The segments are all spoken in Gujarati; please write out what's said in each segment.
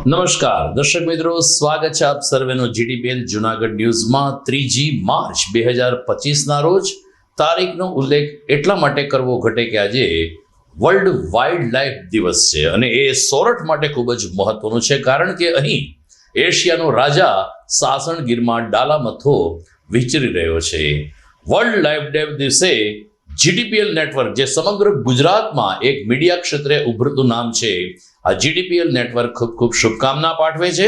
નમસ્કાર દર્શક મિત્રો, સ્વાગત છે આપ સર્વેનો જીટીપીએલ જુનાગઢ ન્યૂઝમાં 3 માર્ચ 2025ના રોજ. તારીખનો ઉલ્લેખ એટલા માટે કરવો ઘટે કે આજે વર્લ્ડ વાઇલ્ડ લાઇફ દિવસ છે અને એ સોરઠ માટે ખૂબ જ મહત્વનું છે, કારણ કે અહીં એશિયાનો રાજા સાસણગીરમાં ડાલામથો વિચરી રહ્યો છે. વર્લ્ડ લાઇફ ડે દિવસે જીટીપીએલ નેટવર્ક, જે સમગ્ર ગુજરાતમાં એક મીડિયા ક્ષેત્રે ઉભરતું નામ છે, આ જીટીપીએલ નેટવર્ક ખૂબ ખૂબ શુભકામના પાઠવે છે.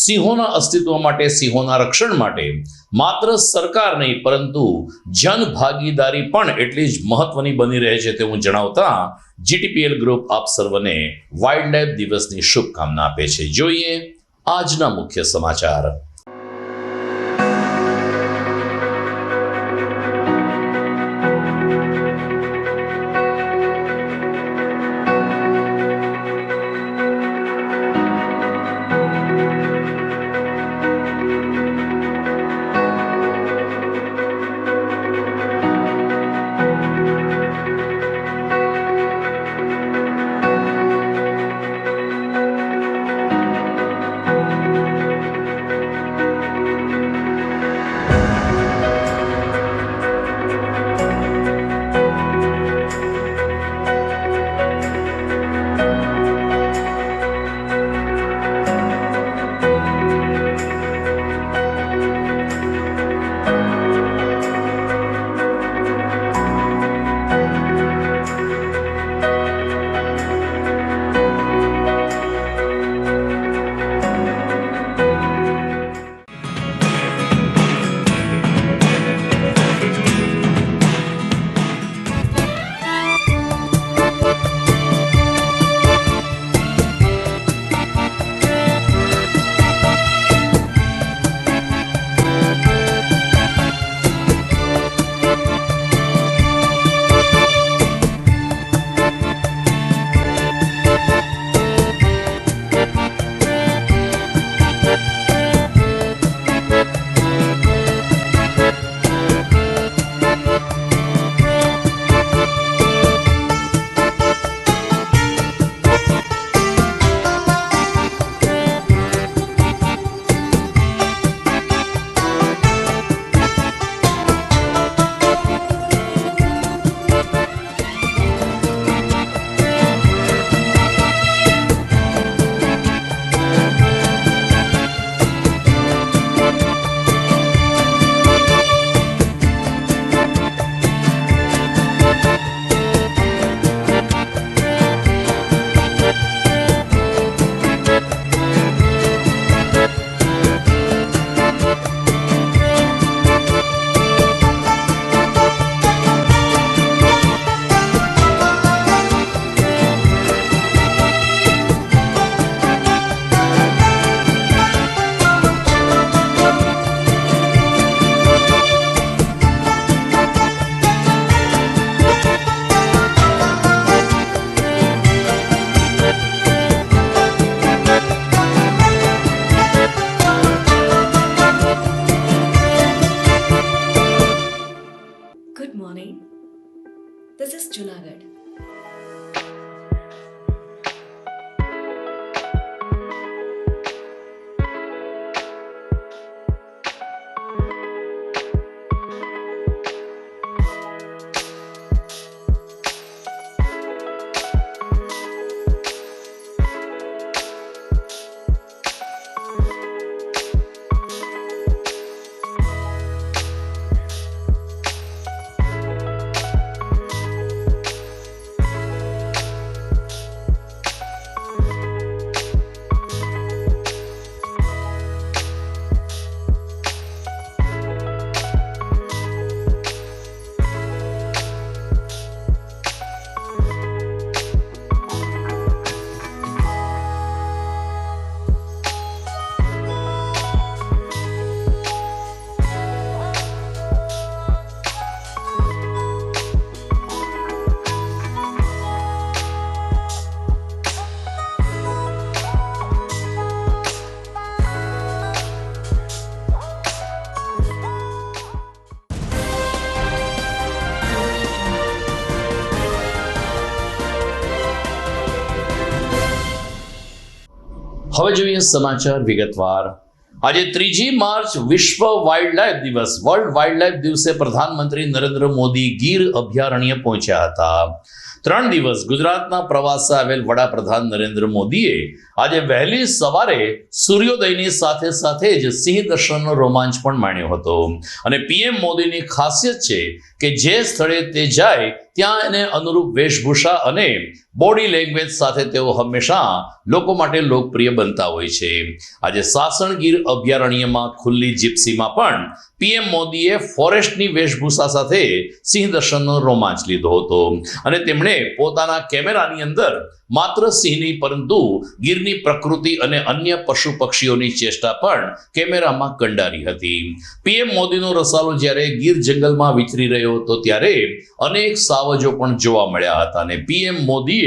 સિંહોના અસ્તિત્વ માટે, સિંહોના રક્ષણ માટે માત્ર સરકાર નહીં પરંતુ જન ભાગીદારી પણ એટલી જ મહત્વની બની રહે છે તેવું જણાવતા જીટીપીએલ ગ્રુપ આપ સર્વને વાઇલ્ડ લાઇફ દિવસની શુભકામના આપે છે. જોઈએ આજના મુખ્ય સમાચાર. હવે જોઈએ સમાચાર વિગતવાર. આજે 3 માર્ચ વિશ્વ વાઇલ્ડ લાઇફ દિવસ. વર્લ્ડ વાઇલ્ડ લાઇફ દિવસે પ્રધાનમંત્રી નરેન્દ્ર મોદી ગીર અભયારણ્ય પહોંચ્યા હતા. 3 દિવસ ગુજરાતના પ્રવાસે આવેલ વડાપ્રધાન નરેન્દ્ર મોદીએ આજે વહેલી સવારે સૂર્યોદયની સાથે સાથે જ સિંહ દર્શનનો રોમાંચ પણ માણ્યો હતો. અને પીએમ મોદીની ખાસિયત છે કે જે સ્થળે તે જાય ત્યાં એને અનુરૂપ વેશભૂષા અને બોડી લેંગ્વેજ સાથે તેઓ હંમેશા લોકો માટે લોકપ્રિય બનતા હોય છે. આજે સાસણગીર અભયારણ્યમાં ખુલ્લી જીપ્સીમાં પણ પીએમ મોદીએ ફોરેસ્ટની વેશભૂષા સાથે સિંહ દર્શનનો રોમાંચ લીધો હતો અને તેમણે પોતાના કેમેરાની અંદર માત્ર સિંહ નહીં પરંતુ ગીરની પ્રકૃતિ અને અન્ય પશુ પક્ષીઓની ચેષ્ટા પણ કેમેરામાં કંડારી હતી. પીએમ મોદીનો રસાલો જ્યારે ગીર જંગલમાં વિચરી રહ્યો હતો ત્યારે અનેક સાવજો પણ જોવા મળ્યા હતા અને પીએમ મોદીએ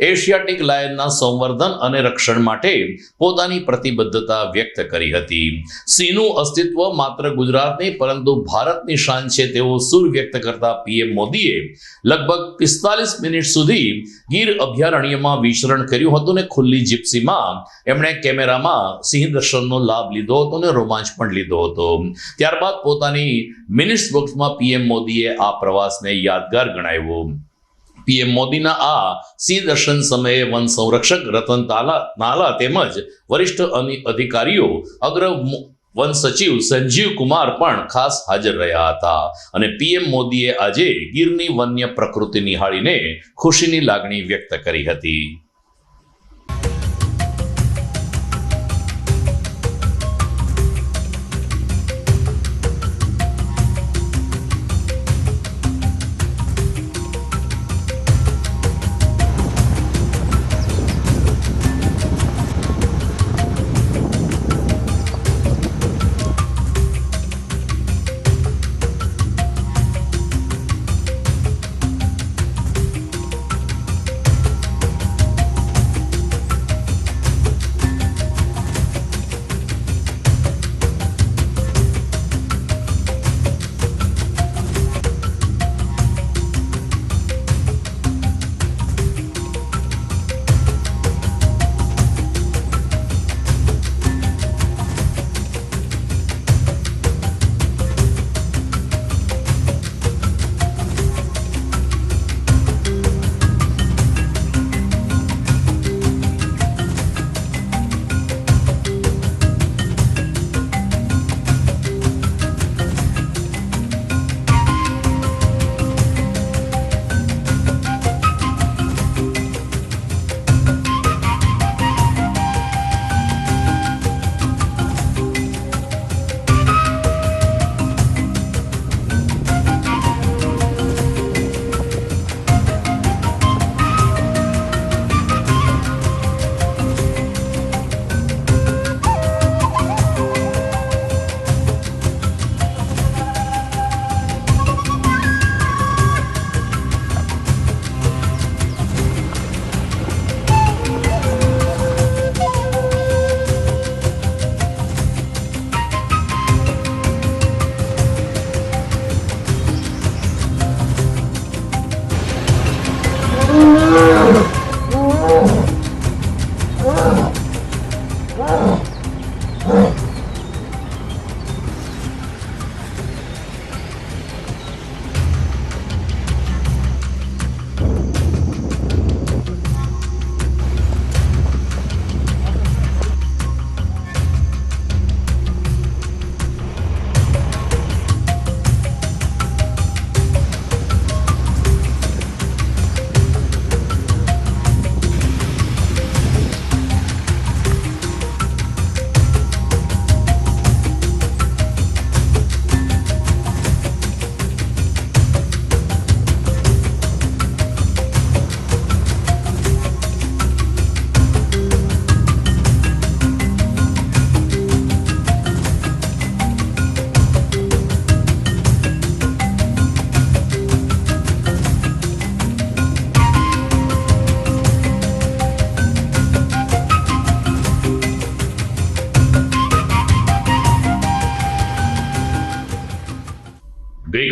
એશિયાટિક લાયનના સંવર્ધન અને રક્ષણ માટે પોતાની પ્રતિબદ્ધતા વ્યક્ત કરી હતી. સિંહનું અસ્તિત્વ માત્ર ગુજરાતની પરંતુ ભારતની શાન છે તેવો સૂર વ્યક્ત કરતા પીએમ મોદીએ લગભગ 45 મિનિટ સુધી ગીર અભયારણ્યમાં વિચરણ કર્યું હતું અને ખુલ્લી જીપ્સીમાં એમણે કેમેરામાં સિંહ દર્શનનો લાભ લીધો હતો અને રોમાંચ પણ લીધો હતો. ત્યારબાદ પોતાની મિનિટ્સ બોક્સમાં પીએમ મોદીએ આ પ્રવાસને યાદગાર ગણાવ્યો. પીએમ મોદીના આ સિંહ દર્શન સમયે વન સંરક્ષક રતન નાલા તેમજ વરિષ્ઠ અધિકારીઓ અગ્ર વન સચિવ સંજીવ કુમાર પણ ખાસ હાજર રહ્યા હતા અને પીએમ મોદીએ આજે ગીરની વન્ય પ્રકૃતિ નિહાળીને ખુશીની લાગણી વ્યક્ત કરી હતી.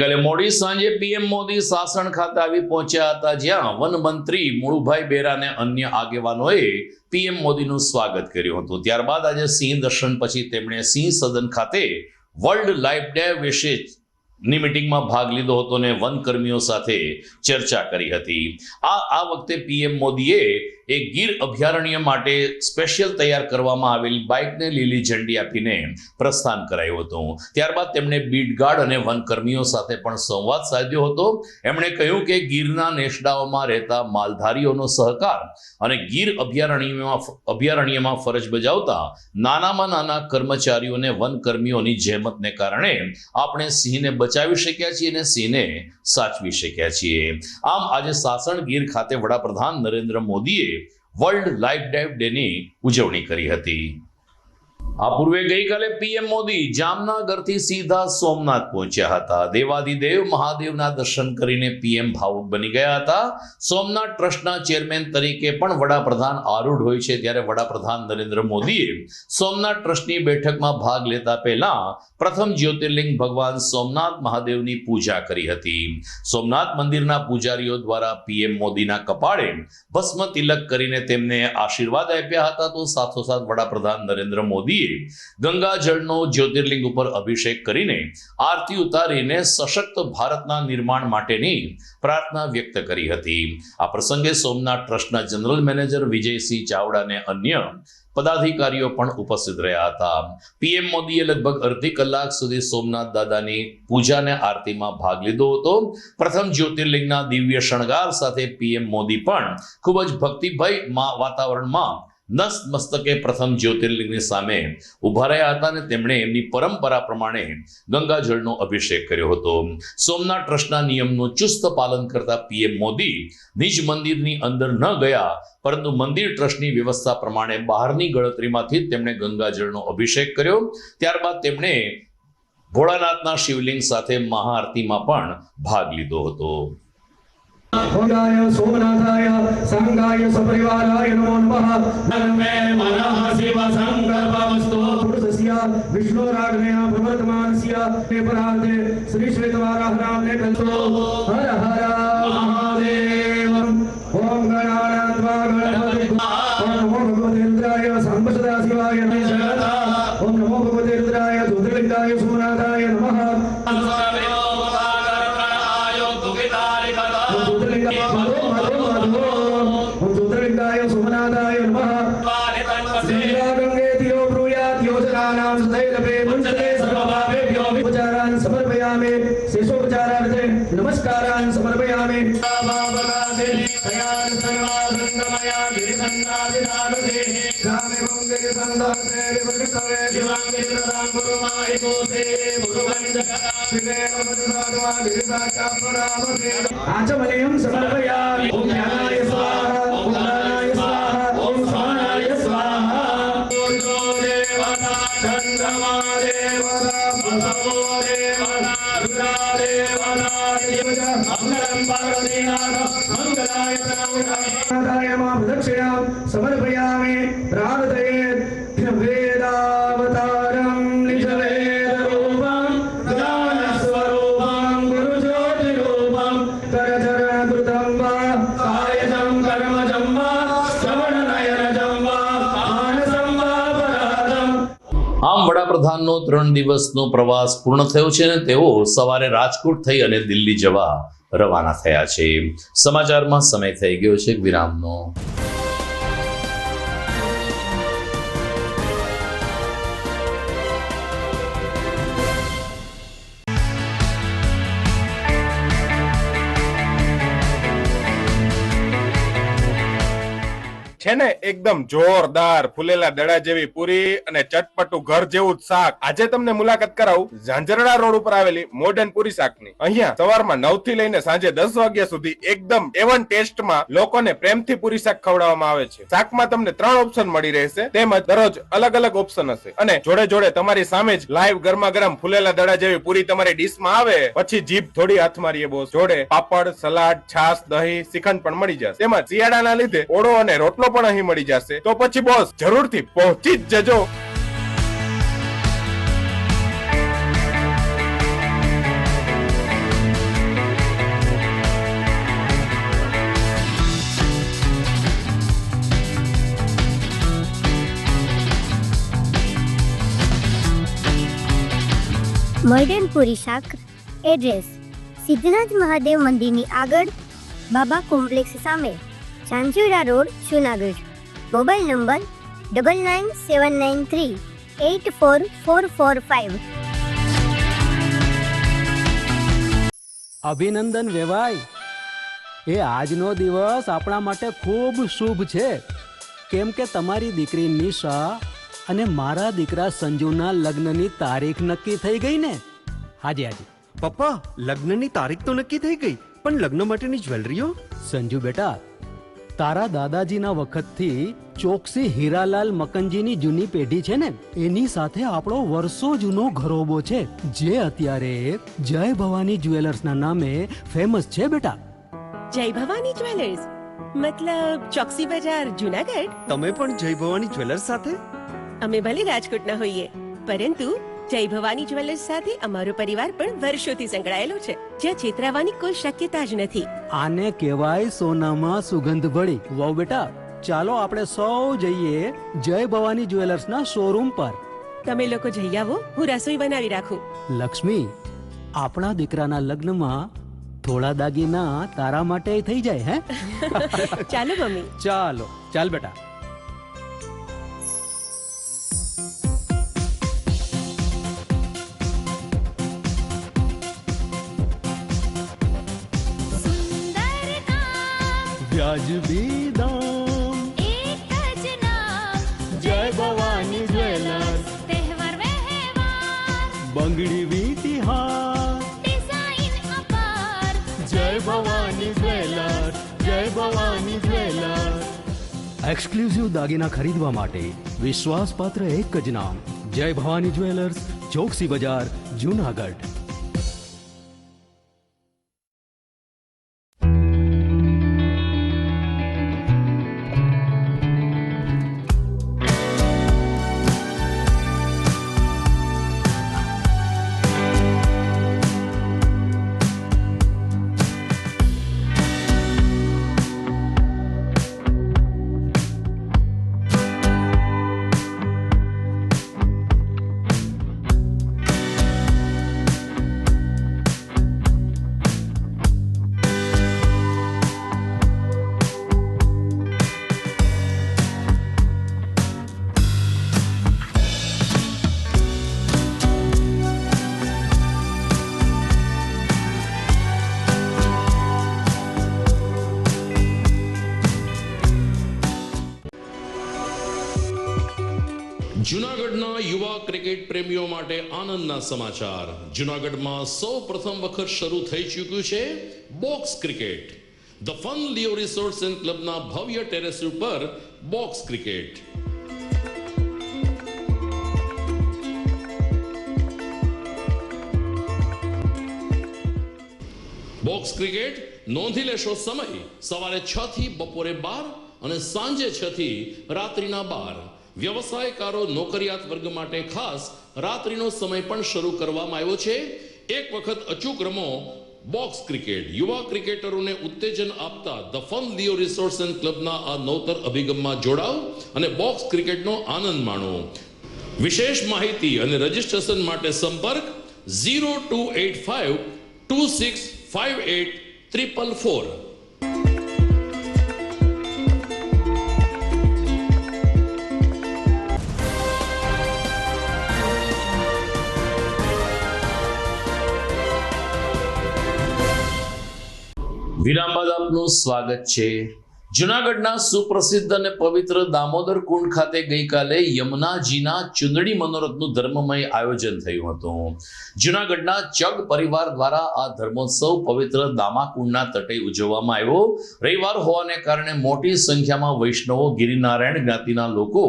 ગઈકાલે મોડી સાંજે પીએમ મોદી સાસણ ખાતે આવી પહોંચ્યા હતા, જ્યાં વન મંત્રી મુળુભાઈ બેરા અને અન્ય આગેવાનોએ પીએમ મોદીનું સ્વાગત કર્યું હતું. ત્યારબાદ આજે સિંહ દર્શન પછી તેમણે સિંહ સદન ખાતે વર્લ્ડ લાઈફ ડે વિશે ની મીટિંગમાં ભાગ લીધો હતો અને વનકર્મીઓ સાથે ચર્ચા કરી હતી. આ વખતે પીએમ મોદીએ એક ગીર અભયારણ્ય માટે સ્પેશિયલ તૈયાર કરવામાં આવેલ બાઇકને લીલી ઝંડી આપીને પ્રસ્થાન કરાયું હતું. ત્યારબાદ તેમણે બીટ ગાર્ડ અને વનકર્મીઓ સાથે પણ સંવાદ સાધ્યો હતો. એમણે કહ્યું કે ગીરના નેસડાઓમાં રહેતા માલધારીઓનો સહકાર અને ગીર અભયારણ્યમાં ફરજ બજાવતા નાનામાં નાના કર્મચારીઓ અને વનકર્મીઓની જહેમતને કારણે આપણે સિંહને બચાવી શક્યા છીએ અને સિંહને સાચવી શક્યા છીએ. આમ આજે સાસણ ગીર ખાતે વડાપ્રધાન નરેન્દ્ર મોદીએ વર્લ્ડ લાઈફ ડેની ઉજવણી કરી હતી. આ પૂર્વે ગઈકાલે પીએમ મોદી જામનગરથી સીધા સોમનાથ પહોંચ્યા હતા. દેવાધિદેવ મહાદેવના દર્શન કરીને પીએમ ભાવુક બની ગયા હતા. સોમનાથ ટ્રસ્ટના ચેરમેન તરીકે પણ વડાપ્રધાન આરૂઢ હોય છે, ત્યારે વડાપ્રધાન નરેન્દ્ર મોદીએ સોમનાથ ટ્રસ્ટની બેઠકમાં ભાગ લેતા પહેલા પ્રથમ જ્યોતિર્લિંગ ભગવાન સોમનાથ મહાદેવની પૂજા કરી હતી. સોમનાથ મંદિરના પૂજારીઓ દ્વારા પીએમ મોદીના કપાળે ભસ્મ તિલક કરીને તેમને આશીર્વાદ આપ્યા હતા. તો સાથોસાથ વડાપ્રધાન નરેન્દ્ર મોદી ગંગાજળનો જ્યોતિર્લિંગ ઉપર અભિષેક કરીને આરતી ઉતારીને સશક્ત ભારતના નિર્માણ માટેની પ્રાર્થના વ્યક્ત કરી હતી. આ પ્રસંગે સોમનાથ ટ્રસ્ટના જનરલ મેનેજર વિજયસિંહ ચાવડા અને અન્ય પદાધિકારીઓ પણ ઉપસ્થિત રહ્યા હતા. પીએમ મોદીએ લગભગ અડધી કલાક સુધી સોમનાથ દાદાની પૂજા અને આરતીમાં ભાગ લીધો હતો. પ્રથમ જ્યોતિર્લિંગના દિવ્ય શણગાર સાથે પીએમ મોદી પણ ખૂબ જ ભક્તિભય વાતાવરણમાં નતમસ્તકે પ્રથમ જ્યોતિર્લિંગની સામે ઉભા રહ્યા હતા અને તેમણે એમની પરંપરા પ્રમાણે ગંગાજળનો અભિષેક કર્યો હતો. સોમનાથ ટ્રસ્ટના નિયમનું ચુસ્ત પાલન કરતા પીએમ મોદી નિજ મંદિરની અંદર ન ગયા, પરંતુ મંદિર ટ્રસ્ટની વ્યવસ્થા પ્રમાણે બહારની ગણતરીમાંથી જ તેમણે ગંગાજળનો અભિષેક કર્યો. ત્યારબાદ તેમણે ભોળાનાથના શિવલિંગ સાથે મહાઆરતીમાં પણ ભાગ લીધો હતો. ભોગાય સોમનાથાય સંગાય સપરિવારાય નમો નમઃ. નમે મનઃ શિવ સંકલ્પમસ્તુ પુરુષસ્ય વિષ્ણુરાજ્ઞેય પ્રવર્તમાનસ્ય તે પરાર્થે શ્રી શ્વેતવારાહ નામને કંતો હર હર મહાદેવ. ઓમ ગણાનાત્વા ગણપતિ ઓમ નમો ભગવતે રુદ્રાય સાંબસદા શિવાય નમઃ. ઓમ નમો ભગવતે રુદ્રાય જ્યોતિર્લિંગાય સોમનાથાય નમઃ. ज्योतिर्लिंगाय सोमनाथाय नमः. गंगेतियो ब्रूयात् योजनानां सदैरपे मुञ्चते सर्वपापेभ्यो विपचारान् समर्पयामि. शेषोपचारार्थे नमस्कारान् समर्पयामि. आचमनीयं समर्पयामि. ओम ज्ञानाय स्वाहा, ओम ज्ञानाय स्वाहा, ओम समानाय स्वाहा. सूर्यो देवता चंद्रमा देवता बसवो देवता रुद्रा देवता मंगलम पार्वतीनाथ मंगलाय तनोदाय मां प्रदक्षिणां समर्पयामि. प्रार्थये वेदावतारं निजवेदरूपं ज्ञानस्वरूपं गुरुज्योतिरूपं करचरणकृतं वा कायजं कर्मजं वा श्रवणनयनजं वा मानसं वा पराधं. આમ વડાપ્રધાનનો 3 દિવસનો પ્રવાસ પૂર્ણ થયો છે અને તેઓ સવારે રાજકોટ થઈ અને દિલ્હી જવા રવાના થયા છે. સમાચારમાં સમય થઈ ગયો છે વિરામનો. છે ને એકદમ જોરદાર ફૂલેલા દડા જેવી પૂરી અને ચટપટું ઘર જેવું જ શાક. આજે તમને મુલાકાત કરાવું ઝાંઝરડા રોડ ઉપર આવેલી મોડર્ન પૂરી શાકની. અહીંયા સવારમાં 9 થી લઈને સાંજે 10 વાગ્યા સુધી એકદમ એવન ટેસ્ટમાં લોકોને પ્રેમથી પૂરી શાક ખવડાવવામાં આવે છે. શાકમાં તમને 3 ઓપ્શન મળી રહેશે, તેમજ દરરોજ અલગ અલગ ઓપ્શન હશે અને જોડે જોડે તમારી સામે જ લાઈવ ગરમા ગરમ ફૂલેલા દડા જેવી પૂરી તમારી ડીશમાં આવે પછી જીભ થોડી હાથ મારીએ બોસ. જોડે પાપડ, સલાડ, છાશ, દહીં, શ્રીખંડ પણ મળી જશે. તેમજ શિયાળાના લીધે ઓળો અને રોટલો પણ અહીં મળી જશે. તો પછી બોસ જરૂરથી પહોંચી જ જજો. મોર્ડન પૂરી શાક. એડ્રેસ સિદ્ધનાથ મહાદેવ મંદિરની આગળ, બાબા કોમ્પ્લેક્સ સામે, Zanzura road, Junagadh. Mobile number 9979384445. અભિનંદન વેવાય. એ આજનો દિવસ આપણા માટે ખૂબ શુભ છે, કેમ કે તમારી દીકરી નિશા અને મારા દીકરા સંજુના લગ્નની તારીખ નક્કી થઈ ગઈ ને. હાજી હાજી. પપ્પા, લગ્નની તારીખ તો નક્કી થઈ ગઈ, પણ લગ્ન માટેની જ્વેલરીઓ? સંજુ બેટા, તારા દાદાજીના વખતથી ચોકસી હીરાલાલ મકનજીની જૂની પેઢી છે ને, એની સાથે આપણો વર્ષો જૂનો ઘરોબો છે, જે અત્યારે જય ભવાની જ્વેલર્સના નામે ફેમસ છે બેટા. જય ભવાની જ્વેલર્સ મતલબ ચોકસી બજાર, જુનાગઢ. તમે પણ જય ભવાની જ્વેલર્સ સાથે? અમે ભલે રાજકોટના હોઈએ, પરંતુ જય ભવાની જ્વેલર્સ સાથે અમારો પરિવાર પણ વર્ષોથી સંકળાયેલો છે, જ્યાં છેતરાવાની કોઈ શક્યતા જ નથી. આને કહેવાય સોનામાં સુગંધ ભળી. વહુ બેટા, ચાલો આપણે સૌ જઈએ જય ભવાની જ્વેલર્સના શોરૂમ પર. તમે લોકો જઈ આવો, હું રસોઈ બનાવી રાખું. લક્ષ્મી, આપણા દીકરાના લગ્નમાં થોડા દાગીના તારા માટે થઈ જાય. હે ચાલો મમ્મી. ચાલો ચાલ બેટા. વ્યાજબી દામ, એક જ નામ, જય ભવાની જ્વેલર્સ. તહેવાર વ્યવહાર, બંગડી વીટી હાર, ડિઝાઇન અપાર, જય ભવાની જ્વેલર્સ, જય ભવાની જ્વેલર્સ. એક્સક્લુઝિવ દાગીના ખરીદવા માટે વિશ્વાસપાત્ર એક જ નામ, જય ભવાની જ્વેલર્સ, ચોકસી બજાર, જુનાગઢ. જૂનાગઢના યુવા ક્રિકેટ પ્રેમીઓ માટે આનંદના સમાચાર. જૂનાગઢમાં સૌ પ્રથમ વખત શરૂ થઈ ચૂક્યું છે box cricket. The Fun Leo resorts and ક્લબના ભવ્ય ટેરેસ ઉપર બોક્સ ક્રિકેટ. બોક્સ ક્રિકેટ નોંધી લેશો સમય સવારે 6 થી બપોરે 12 અને સાંજે 6 થી રાત્રિના 12. વ્યવસાયકારો, નોકરિયાત વર્ગ માટે ખાસ રાત્રિનો સમય પણ શરૂ કરવામાં આવ્યો છે. એક વખત અચૂક રમો બોક્સ ક્રિકેટ. યુવા ક્રિકેટરોને ઉત્તેજન આપતા the Fun Leo resorts and ક્લબના આ નવતર અભિગમમાં જોડાઓ અને બોક્સ ક્રિકેટનો આનંદ માણો. વિશેષ માહિતી અને રજીસ્ટ્રેશન માટે સંપર્ક 0285 2658 444. વિરામ બાદ આપનું સ્વાગત છે. જૂનાગઢના સુપ્રસિદ્ધ અને પવિત્ર દામોદર કુંડ ખાતે ગઈકાલે યમુનાજીના ચુંદડી મનોરથનું ધર્મમય આયોજન થયું હતું. જૂનાગઢના ચગ પરિવાર દ્વારા આ ધર્મોત્સવ પવિત્ર દામાકુંડના તટે ઉજવવામાં આવ્યો. રવિવાર હોવાને કારણે મોટી સંખ્યામાં વૈષ્ણવો, ગિરિનારાયણ જ્ઞાતિના લોકો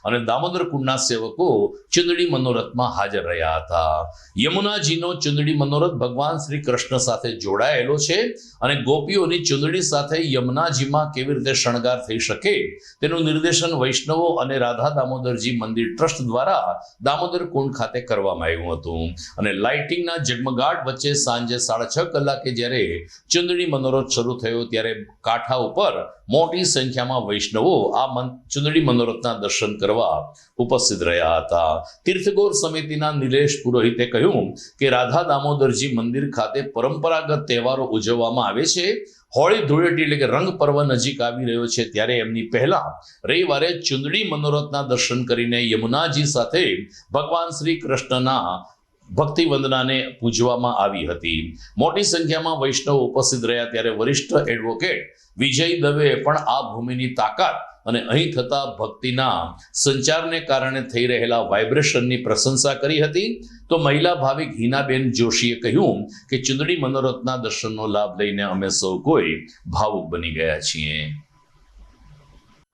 અને દામોદર કુંડના સેવકો ચુંદડી મનોરથમાં હાજર રહ્યા હતા. યમુનાજીનો ચુંદડી મનોરથ ભગવાન શ્રી કૃષ્ણ સાથે જોડાયેલો છે અને ગોપીઓની ચુંદડી સાથે યમુનાજીમાં કેવી કેવી રીતે શણગાર થઈ શકે તેનું નિર્દેશન વૈષ્ણવો અને રાધા દામોદરજી મંદિર ટ્રસ્ટ દ્વારા દામોદર કુંડ ખાતે કરવામાં આવ્યું હતું અને લાઇટિંગના ઝગમગાટ વચ્ચે સાંજે 6:30 કલાકે જ્યારે ચુંદડી મનોરથ શરૂ થયો ત્યારે કાંઠા ઉપર મોટી સંખ્યામાં વૈષ્ણવો આ ચુંદડી મનોરથના દર્શન કરવા ઉપસ્થિત રહ્યા હતા. તીર્થગોર સમિતિના નિલેશ પુરોહિતે કહ્યું કે રાધા દામોદરજી મંદિર ખાતે પરંપરાગત તહેવારો ઉજવવામાં આવે છે. હોળી ધૂળેટી એટલે કે રંગ પર્વ નજીક આવી રહ્યો છે ત્યારે એમની પહેલા રવિવારે ચુંદડી મનોરથના દર્શન કરીને યમુનાજી સાથે ભગવાન શ્રી કૃષ્ણના ભક્તિ વંદનાને પૂજવામાં આવી હતી. મોટી સંખ્યામાં વૈષ્ણવ ઉપસ્થિત રહ્યા ત્યારે વરિષ્ઠ એડવોકેટ વિજય દવે પણ આ ભૂમિની તાકાત અને અહીં થતા ભક્તિના સંચારને કારણે થઈ રહેલા વાઇબ્રેશનની પ્રશંસા કરી હતી. તો મહિલા ભાવિક હિનાબેન જોશીએ કહ્યું કે ચુંદડી મનોરથના દર્શનનો લાભ લઈને અમે સૌ કોઈ ભાવુક બની ગયા છીએ.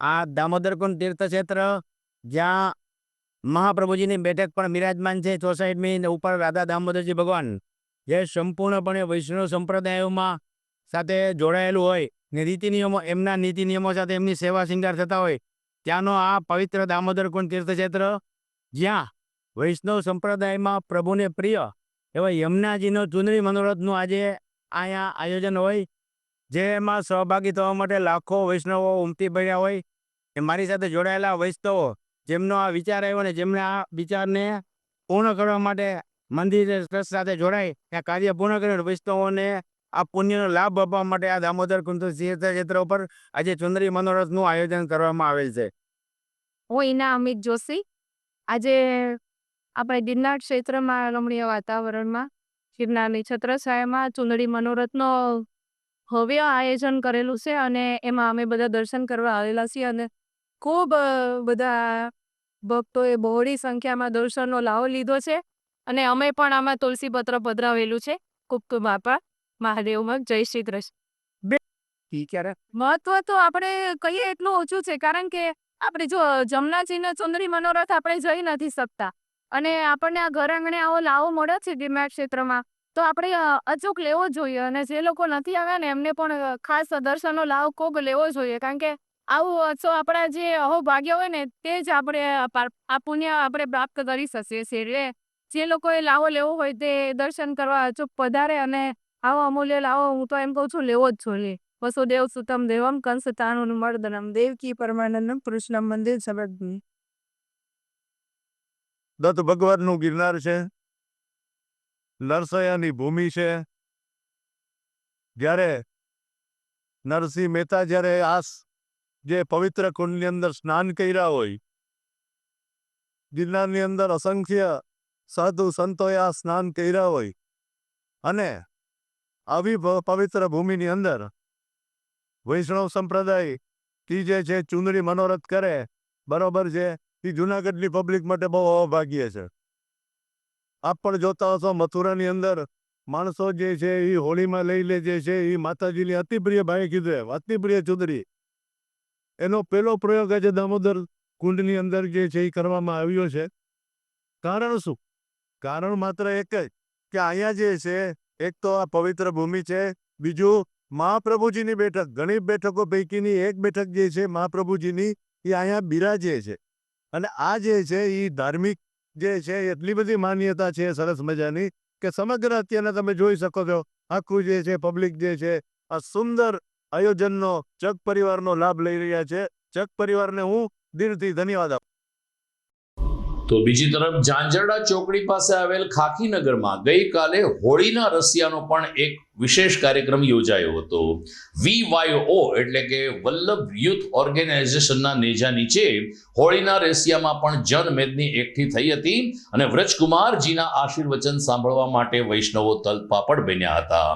આ દામોદર કુંડ તીર્થક્ષેત્ર જ્યાં મહાપ્રભુજીની બેઠક પણ બિરાજમાન છે. સોસાયટીની ઉપર રાધા દામોદરજી ભગવાન જે સંપૂર્ણપણે વૈષ્ણવ સંપ્રદાયોમાં સાથે જોડાયેલું હોય ને રીતિ નિયમો એમના નીતિ નિયમો સાથે એમની સેવા શિંગાર થતા હોય ત્યાંનો આ પવિત્ર દામોદર કુંડ તીર્થક્ષેત્ર જ્યાં વૈષ્ણવ સંપ્રદાયમાં પ્રભુને પ્રિય એવા યમુનાજીનો ચુંદડી મનોરથનું આજે અહીંયા આયોજન હોય જેમાં સહભાગી થવા માટે લાખો વૈષ્ણવો ઉમટી પડ્યા હોય. એ મારી સાથે જોડાયેલા વૈષ્ણવો જેમનો આ વિચાર આવ્યો ને જેમને આ વિચારને પૂર્ણ કરવા માટે મંદિર ટ્રસ્ટ સાથે જોડાઈ આ કાર્ય પૂર્ણ કરીને વૈષ્ણવોને આ પુણ્યનો લાભ આપવા માટે આ દામોદર કુંડ તીર્થક્ષેત્ર ઉપર આજે ચુંદડી મનોરથનું આયોજન કરવામાં આવેલ છે. હું ઈના અમિત જોશી. આજે આપણે ગિરનાર ક્ષેત્રમાં રમણીય વાતાવરણમાં ગિરનારની છત્રછાયામાં ચુંદડી મનોરથનો ભવ્ય આયોજન કરેલું છે અને એમાં અમે બધા દર્શન કરવા આવેલા છીએ અને ખૂબ બધા ભક્તોએ બહોળી સંખ્યામાં દર્શનનો લાવો લીધો છે અને અમે પણ આમાં તુલસીપત્ર પધરાવેલું છે. ખૂબ ખૂબ આભાર. મહાદેવમાં જય શ્રી કૃષ્ણ. મહત્વ તો આપણે કહીએ એટલું ઓછું છે કારણ કે આપણે જો જમનાજીના ચુંદડી મનોરથ આપણે જઈ નથી શકતા અને આપણને આ ઘર આંગણે આવો લાવો મળે છે ગિરનાર ક્ષેત્રમાં તો આપણે અચૂક લેવો જોઈએ અને જે લોકો નથી આવ્યા ને એમને પણ ખાસ દર્શનનો લાવો ખૂબ લેવો જોઈએ કારણ કે આવું તો આપણા જે અહોભાગ્ય હોય ને તે જ આપણે આ પુણ્ય આપણે પ્રાપ્ત કરી શકીએ છીએ. એટલે જે લોકોએ લાવો લેવો હોય તે દર્શન કરવા અચૂક પધારે અને આવો અમૂલ્ય લાવો હું તો એમ કહું છું લેવો જ જોઈએ. વસુદેવ સુતમ દેવમ કંસ તાણું મર્દનમ દેવકી પરમાનંદમ કૃષ્ણ મંદિર સમર્પણ. દત્ત ભગવાનનું ગિરનાર છે, નરસૈયાની ભૂમિ છે. જ્યારે નરસિંહ મહેતા જ્યારે આ જે પવિત્ર કુંડની અંદર સ્નાન કર્યા હોય ગિરનારની અંદર અસંખ્ય સાધુ સંતોએ આ સ્નાન કર્યા હોય અને આવી પવિત્ર ભૂમિની અંદર વૈષ્ણવ સંપ્રદાય તી જે છે ચુંદડી મનોરથ કરે બરોબર છે એ જુનાગઢની પબ્લિક માટે બહુ અભાગ્ય છે. આપ પણ જોતા હશો મથુરાની અંદર માણસો જે છે એ હોળીમાં લઈ લે જે છે એ માતાજીની અતિ પ્રિય ભાઈ કીધું અતિ પ્રિય ચુંદડી એનો પહેલો પ્રયોગ આજે દામોદર કુંડની અંદર જે છે એ કરવામાં આવ્યો છે. કારણ શું? કારણ માત્ર એક જ કે અહીંયા જે છે એક તો આ પવિત્ર ભૂમિ છે, બીજું મહાપ્રભુજીની બેઠક ઘણી બેઠકો પૈકીની એક બેઠક જે છે મહાપ્રભુજીની એ અહીંયા બિરાજે છે અને આ જે છે એ ધાર્મિક જે છે એટલી બધી માન્યતા છે સરસ મજાની કે સમગ્ર અત્યારના તમે જોઈ શકો છો આખું જે છે પબ્લિક જે છે આ સુંદર આયોજનનો ચક પરિવારનો લાભ લઈ રહ્યા છે. ચક પરિવારને હું દિલથી ધન્યવાદ આપું. તો બીજી તરફ ઝાંઝરડા ચોકડી પાસે આવેલ ખાકીનગરમાં ગઈકાલે હોળીના રસિયાનો પણ એક વિશેષ કાર્યક્રમ યોજાયો હતો. VYO એટલે કે વલ્લભ યુથ ઓર્ગેનાઇઝેશનના નેજા નીચે હોળીના રસિયામાં પણ જનમેદની એકઠી થઈ હતી અને વ્રજકુમારજીના આશીર્વચન સાંભળવા માટે વૈષ્ણવો તલપાપડ બન્યા હતા.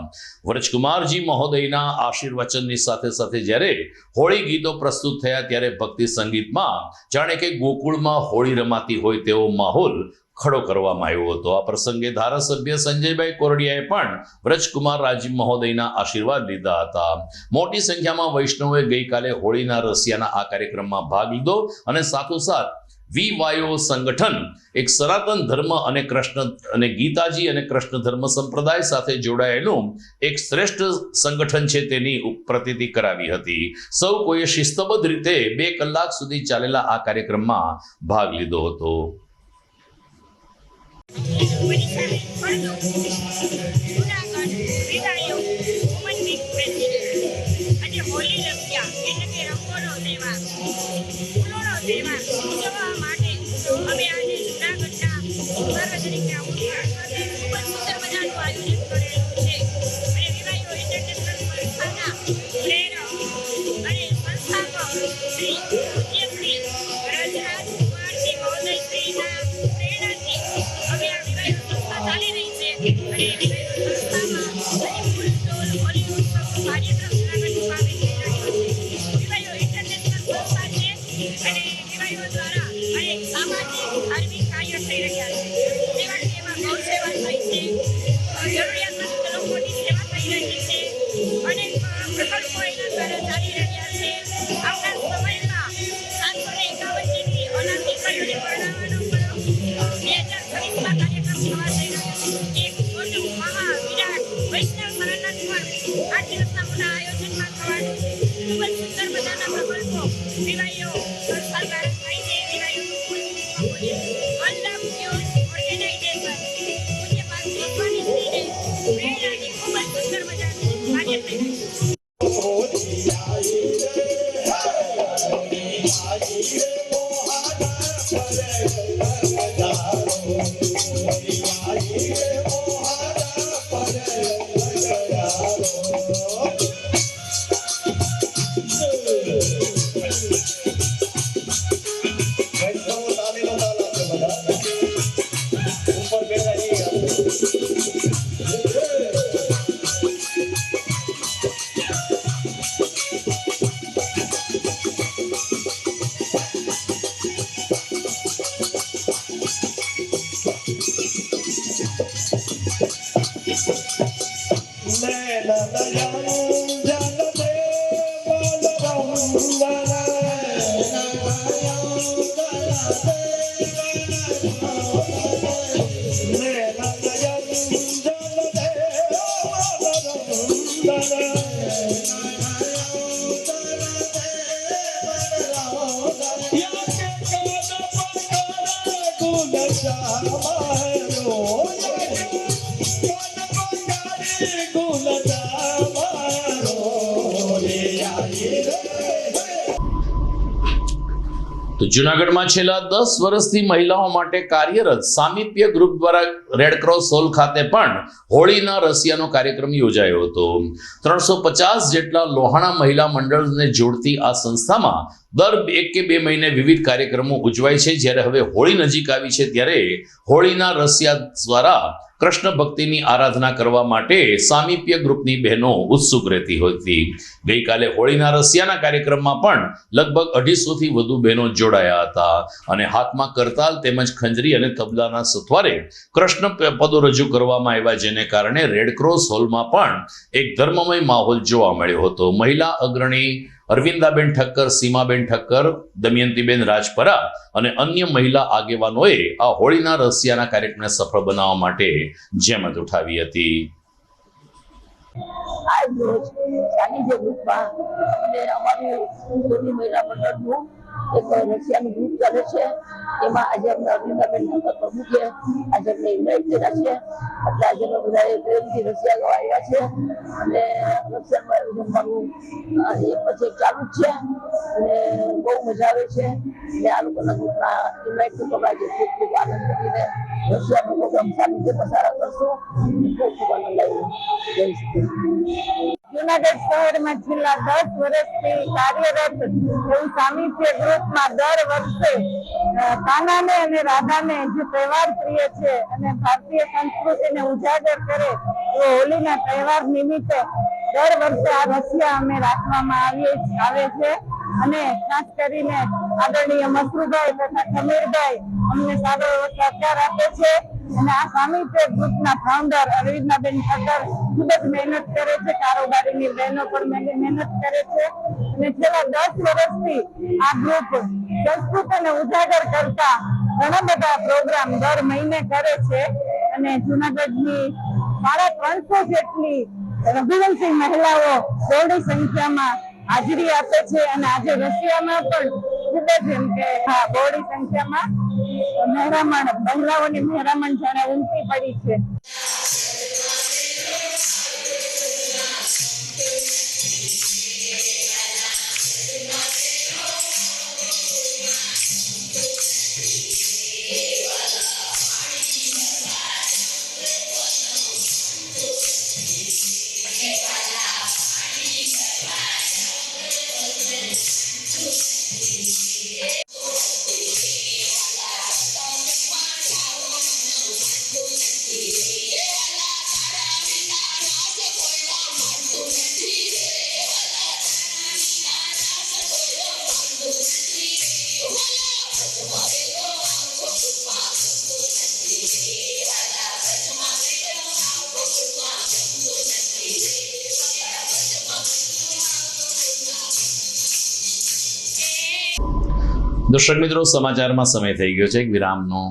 વ્રજકુમારજી મહોદયના આશીર્વચનની સાથે સાથે જ્યારે હોળી ગીતો પ્રસ્તુત થયા ત્યારે ભક્તિ સંગીતમાં જાણે કે ગોકુળમાં હોળી રમાતી હોય તેવો માહોલ ખડો કરવામાં આવ્યો હતો. આ પ્રસંગે ધારાસભ્ય સંજયભાઈ કોરડિયાએ પણ વ્રજકુમાર રાજી મહોદયના આશીર્વાદ લીધા હતા. મોટી સંખ્યામાં વૈષ્ણવોએ ગઈકાલે હોળીના રસિયાના આ કાર્યક્રમમાં ભાગ લીધો અને સાથોસાથ વીવાયો સંગઠન એક સનાતન ધર્મ અને કૃષ્ણ અને ગીતાજી અને કૃષ્ણ ધર્મ સંપ્રદાય સાથે જોડાયેલું એક શ્રેષ્ઠ સંગઠન છે તેની પ્રતીતિ કરાવી હતી. સૌ કોઈએ શિસ્તબદ્ધ રીતે 2 કલાક સુધી ચાલેલા આ કાર્યક્રમમાં ભાગ લીધો હતો. તો જૂનાગઢમાં છેલ્લા 10 વર્ષથી મહિલાઓ માટે કાર્યરત સામીપ્ય ગ્રુપ દ્વારા રેડક્રોસ હોલ ખાતે પણ હોળીના રસિયાનો કાર્યક્રમ યોજાયો હતો. 350 જેટલા લોહાણા મહિલા મંડળને જોડતી આ સંસ્થામાં દર 1 કે 2 મહિને વિવિધ કાર્યક્રમો ઉજવાય છે. જ્યારે હવે હોળી નજીક આવી છે ત્યારે હોળીના રસિયા દ્વારા કૃષ્ણ ભક્તિની આરાધના કરવા માટે સામીપ્ય ગ્રુપની બહેનો ઉત્સુક રહેતી હતી. ગઈકાલે હોળીના રસિયાના કાર્યક્રમમાં પણ લગભગ 250 થી વધુ બહેનો જોડાયા હતા અને હાથમાં કરતાલ તેમજ ખંજરી અને તબલાના સથવારે કૃષ્ણ પદો રજૂ કરવામાં આવ્યા, જેને કારણે રેડક્રોસ હોલમાં પણ એક ધર્મમય માહોલ જોવા મળ્યો હતો. મહિલા અગ્રણી અરવિંદાબેન ઠક્કર, સીમાબેન ઠક્કર, દમયંતીબેન રાજપરા અને અન્ય મહિલા આગેવાનોએ આ હોળીના રસિયાના કાર્યક્રમને સફળ બનાવવા માટે જહેમત ઉઠાવી હતી. આજ રોજ સાનિધ્ય ગ્રુપમાં અને અમારી સોની મહિલા મંડળનું એક રશિયાનું ગ્રુપ ચાલે છે. એમાં આજે અમને અરવિંદાબેન ઠક્કર પ્રમુખ છે. આજે અમને ઇન્વાઇટ કર્યા છે, એટલે આજે અમે બધા પ્રેમથી રશિયા ગવા આવ્યા છે અને રશિયામાં જમવાનું એક પછી એક ચાલુ જ છે અને બહુ મજા આવે છે. એટલે આ લોકોના ગ્રુપના ઇન્વાઇટ થતો આજે ખૂબ ખૂબ આનંદ કરીને રશિયાનો પ્રોગ્રામ સાનિધ્ય પસાર કરશું. ખૂબ ખૂબ આનંદ આવ્યો. જય શ્રી જૂનાગઢ શહેરમાં છેલ્લા 10 વર્ષથી કાર્યરત એવું સામીપ્ય ગ્રુપમાં દર વર્ષે કાનાને અને રાધાને જે તહેવાર પ્રિય છે અને ભારતીય સંસ્કૃતિને ઉજાગર કરે એવો હોળીના તહેવાર નિમિત્તે દર વર્ષે આ રસિયા અમે રાખવામાં આવે છે અને ખાસ કરીને આદરણીય મસરૂભાઈ તથા ખમીરભાઈ અમને સારો એવો સહકાર આપે છે અને આ સામિત્ય ગ્રુપના ફાઉન્ડર અરવિંદાબેન ઠક્કર ખૂબ જ મહેનત કરે છે. કારોબારીની બહેનો પણ મહેનત કરે છે અને છેલ્લા 10 વર્ષથી આ ગ્રુપ સંસ્કૃતિને ઉજાગર કરતા ઘણા બધા પ્રોગ્રામ દર મહિને કરે છે અને જુનાગઢની 350 જેટલી રઘુવંશી મહિલાઓ બહોળી સંખ્યામાં હાજરી આપે છે અને આજે રશિયામાં પણ ખૂબ જ એમ કે બહોળી સંખ્યામાં મહેરામણ મહિલાઓની મહેરામણ જાણે ઉમટી પડી છે. દર્શક મિત્રો, સમાચારમાં સમય થઈ ગયો છે એક વિરામનો.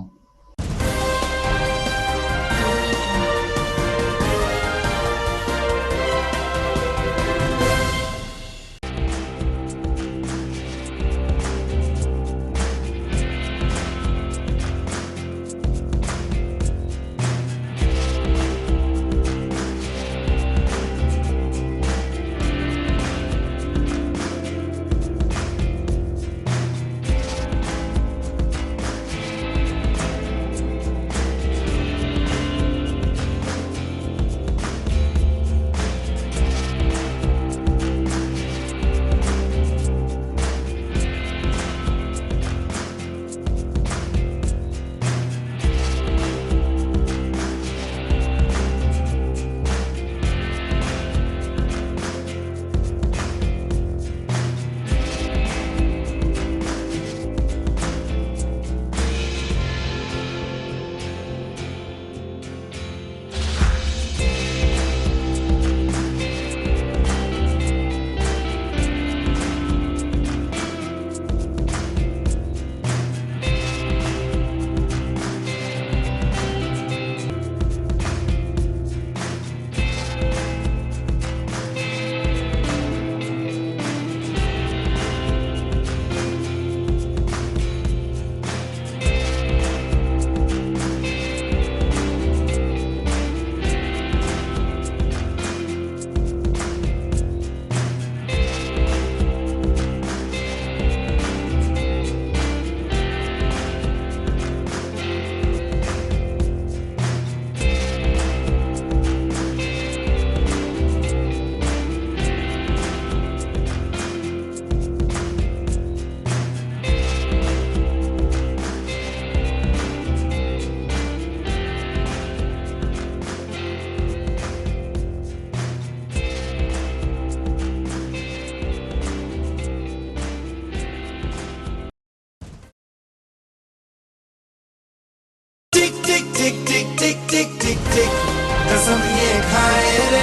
कसम ये खाए रे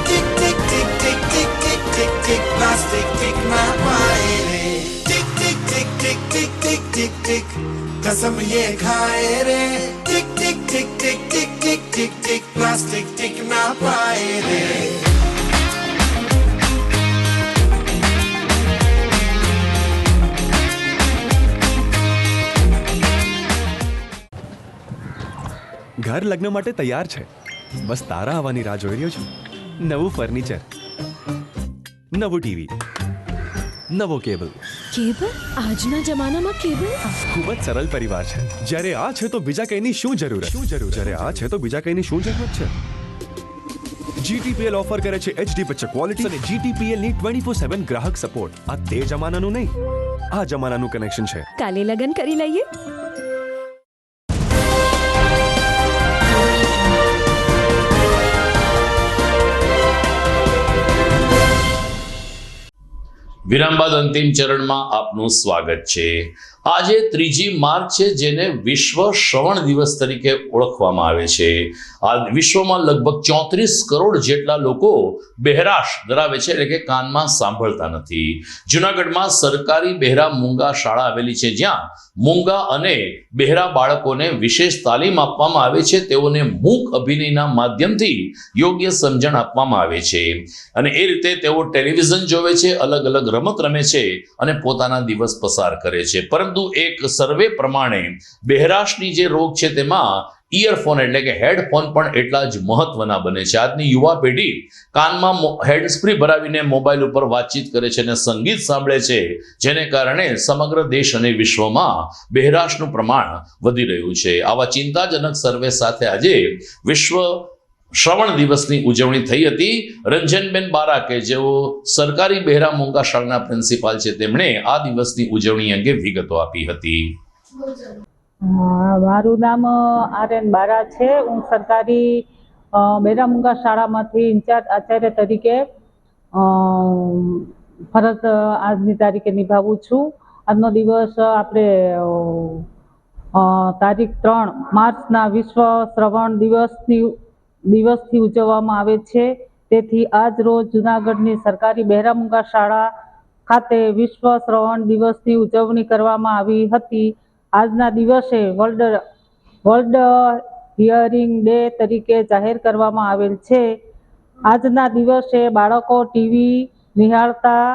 टिक टिक टिक टिक टिक टिक टिक टिक प्लास्टिक टिक ना पाए रे टिक टिक टिक टिक टिक टिक टिक टिक कसम ये खाए रे टिक टिक टिक टिक टिक टिक टिक टिक प्लास्टिक टिक ना पाए रे. ઘર લગ્ન માટે તૈયાર છે, બસ તારા આવવાની રાહ જોઈ રહ્યો છું. નવું ફર્નિચર, નવું ટીવી, નવો કેબલ. કેબલ? આજના જમાનામાં કેબલ? ખૂબ જ સરળ પરિવાર છે. જ્યારે આ છે તો બીજા કઈની શું જરૂરત? જ્યારે આ છે તો બીજા કઈની શું જરૂરત છે? GTPL ઓફર કરે છે HD પિક્ચર ક્વોલિટી અને GTPL ની 24/7 ગ્રાહક સપોર્ટ. આ તે જમાનાનું નહીં, આ જમાનાનું કનેક્શન છે. કાલે લગન કરી લઈએ. વિરામ બાદ અંતિમ ચરણમાં આપનું સ્વાગત છે. આજે 3જી માર્ચ છે, જેને વિશ્વ શ્રવણ દિવસ તરીકે ઓળખવામાં આવે છે. આ વિશ્વમાં લગભગ 34 કરોડ જેટલા લોકો બહેરાશ ધરાવે છે, એટલે કે કાનમાં સાંભળતા નથી. જૂનાગઢમાં સરકારી બહેરા મૂંગા શાળા આવેલી છે, જ્યાં મૂંગા અને બહેરા બાળકોને વિશેષ તાલીમ આપવામાં આવે છે. તેઓને મૂક અભિનયના માધ્યમથી યોગ્ય સમજણ આપવામાં આવે છે અને એ રીતે તેઓ ટેલિવિઝન જોવે છે, અલગ અલગ રમત રમે છે અને પોતાના દિવસ પસાર કરે છે. પરંતુ એક સર્વે પ્રમાણે બહેરાશની જે રોગ છે તેમાં ઇયરફોન એટલે કે હેડફોન પણ એટલા જ મહત્વના બને છે. આજની યુવા પેઢી કાનમાં હેન્ડસ્ફ્રી ભરાવીને મોબાઈલ ઉપર વાતચીત કરે છે અને સંગીત સાંભળે છે, જેને કારણે સમગ્ર દેશ અને વિશ્વમાં બહેરાશનું પ્રમાણ વધી રહ્યું છે. આવા ચિંતાજનક સર્વે સાથે આજે વિશ્વ શ્રવણ દિવસની ઉજવણી થઈ હતી. રંજનબેન બારા કે જેઓ સરકારી બહેરા મૂંગા શાળાના પ્રિન્સિપાલ છે, તેમણે આ દિવસની ઉજવણી અંગે વિગતો આપી હતી. મારું નામ RN બારા છે. હું સરકારી બહેરા મૂંગા શાળામાંથી ઇન્ચાર્જ આચાર્ય તરીકે ફરજ આજની તારીખે નિભાવું છું. આજનો દિવસ આપણે તારીખ 3 માર્ચના વિશ્વ શ્રવણ દિવસથી ઉજવવામાં આવે છે. તેથી આજ રોજ જૂનાગઢની સરકારી બહેરા મૂંગા શાળા ખાતે વિશ્વ શ્રવણ દિવસની ઉજવણી કરવામાં આવી હતી. આજના દિવસે વર્લ્ડ હિયરિંગ ડે તરીકે જાહેર કરવામાં આવેલ છે. આજના દિવસે બાળકો ટીવી નિહાળતા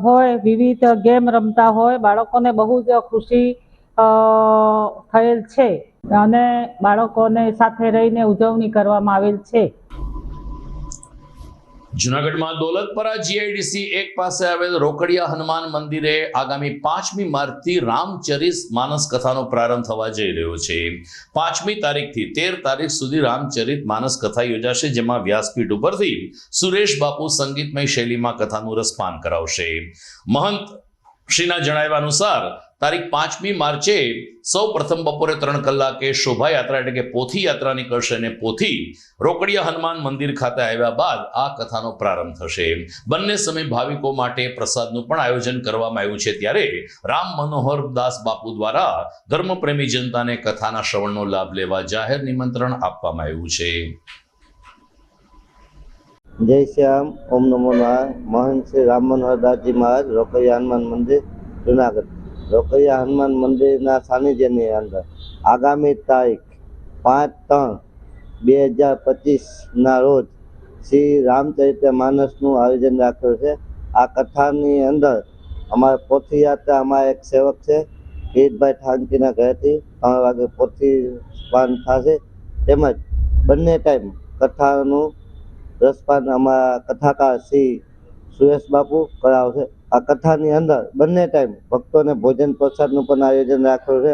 હોય, વિવિધ ગેમ રમતા હોય, બાળકોને બહુ જ ખુશી થયેલ છે અને બાળકોને સાથે રહીને ઉજવણી કરવામાં આવેલ છે. જૂનાગઢમાં દોલતપરા GIDC 1 પાસે આવેલ રોકડિયા હનુમાન મંદિરે આગામી 5મી માર્ચથી રામચરિત માનસ કથાનો પ્રારંભ થવા જઈ રહ્યો છે. 5મી તારીખથી 13 તારીખ સુધી રામચરિત માનસ કથા યોજાશે, જેમાં વ્યાસપીઠ ઉપરથી સુરેશ બાપુ સંગીતમય શૈલીમાં કથાનું રસપાન કરાવશે. મહંત શ્રીના જણાવ્યા અનુસાર તારીખ 5મી માર્ચે સૌ પ્રથમ બપોરે 3 કલાકે શોભાયાત્રા એટલે કે પોથી યાત્રા નીકળશે અને પોથી રોકડિયા હનુમાન મંદિર ખાતે આવ્યા બાદ આ કથાનો પ્રારંભ થશે. બંને સમય ભાવિકો માટે પ્રસાદનું પણ આયોજન કરવામાં આવ્યું છે. ત્યારે રામ મનોહર દાસ બાપુ દ્વારા ધર્મપ્રેમી જનતાને કથાના શ્રવણનો લાભ લેવા જાહેર નિમંત્રણ આપવામાં આવ્યું છે. જય શ્યામ. ઓમ નમો નારાયણ. મહંત શ્રી રામ મનોહર દાસજી મહારાજ, રોકડિયા હનુમાન મંદિર, જુનાગઢ. રોકડિયા હનુમાન મંદિરના સાનિધ્યની અંદર આગામી તારીખ 5/3/2025ના રોજ શ્રી રામચરિત માનસનું આયોજન રાખ્યું છે. આ કથાની અંદર અમારે પોથી યાત્રા, અમારા એક સેવક છે કિરીટભાઈ ઠાંકીના ઘરેથી 3 વાગે પોથી સ્પાન થશે. તેમજ બંને ટાઈમ કથાનું રસપાન અમારા કથાકાર શ્રી સુરેશ બાપુ કરાવશે. આ કથાની અંદર બંને ટાઈમ ભક્તોને ભોજન પ્રસાદનું પણ આયોજન રાખ્યું છે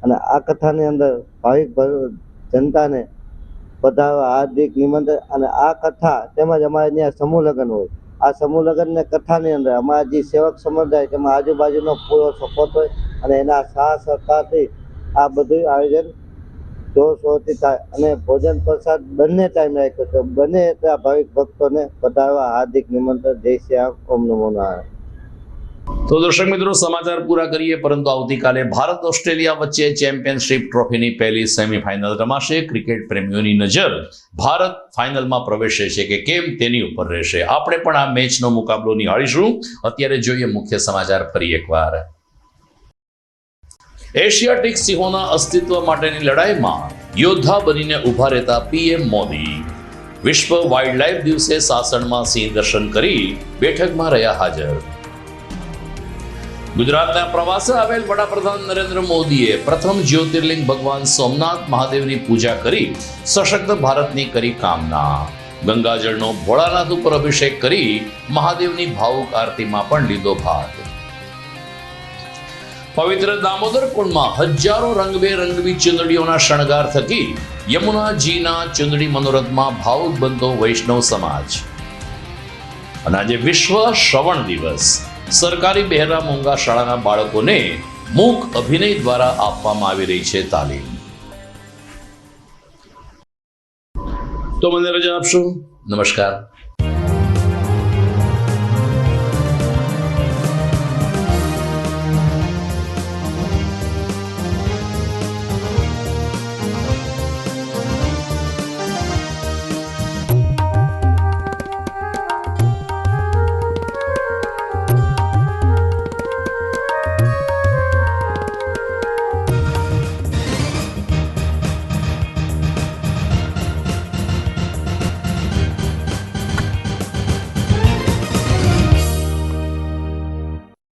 અને આ કથાની અંદર ભાવિક જનતાને પધારવા હાર્દિક નિમંત્રણ. અને આ કથા તેમજ અમારે ત્યાં સમૂહ લગ્ન હોય, આ સમૂહ લગ્નને કથાની અંદર અમારા જે સેવક સમુદાય તેમાં આજુબાજુનો પૂરો સપોર્ટ હોય અને એના સાથ સહકારથી આ બધું આયોજન જોરશોરથી થાય અને ભોજન પ્રસાદ બંને ટાઈમ રાખ્યો છે. બંને એટલા ભાવિક ભક્તોને પધારવા હાર્દિક નિમંત્રણ. જય શ્યામ. ઓમ નમો નારાયણ. તો દર્શક મિત્રો, સમાચાર પૂરા કરીએ, પરંતુ આવતીકાલે ભારત ઓસ્ટ્રેલિયા વચ્ચે ચેમ્પિયનશિપ ટ્રોફીની પહેલી સેમીફાઇનલ રમાશે. ક્રિકેટ પ્રેમીઓની નજર ભારત ફાઇનલમાં પ્રવેશે છે કે કેમ તેની ઉપર રહેશે. આપણે પણ આ મેચનો મુકાબલો નિહાળીશું. અત્યારે જોઈએ મુખ્ય સમાચાર ફરી એકવાર. એશિયાટિક સિંહોના અસ્તિત્વ માટેની લડાઈમાં યોદ્ધા બનીને ઉભા રહેતા PM મોદી. વિશ્વ વાઇલ્ડ લાઇફ દિવસે સાસણમાં સિંહ દર્શન કરી બેઠકમાં રહ્યા હાજર. ગુજરાતના પ્રવાસે આવેલ વડાપ્રધાન નરેન્દ્ર મોદીએ પ્રથમ જ્યોતિર્લિંગ ભગવાન સોમનાથ મહાદેવની પૂજા કરી સશક્ત ભારતની કરી કામના. ગંગાજળનો ભોળાનાથ ઉપર અભિષેક કરી મહાદેવની ભાવુક આરતીમાં પણ લીધો ભાગ. પવિત્ર દામોદર કુંડમાં હજારો રંગબેરંગી ચુંદડીઓના શણગાર થકી યમુનાજીના ચુંદડી મનોરથમાં ભાવુક બનતો વૈષ્ણવ સમાજ. અને આજે વિશ્વ શ્રવણ દિવસ. સરકારી બહેરા મૂંગા શાળાના બાળકોને મૂક અભિનય દ્વારા આપવામાં આવી રહી છે તાલીમ. તો મને રજા આપશો. નમસ્કાર.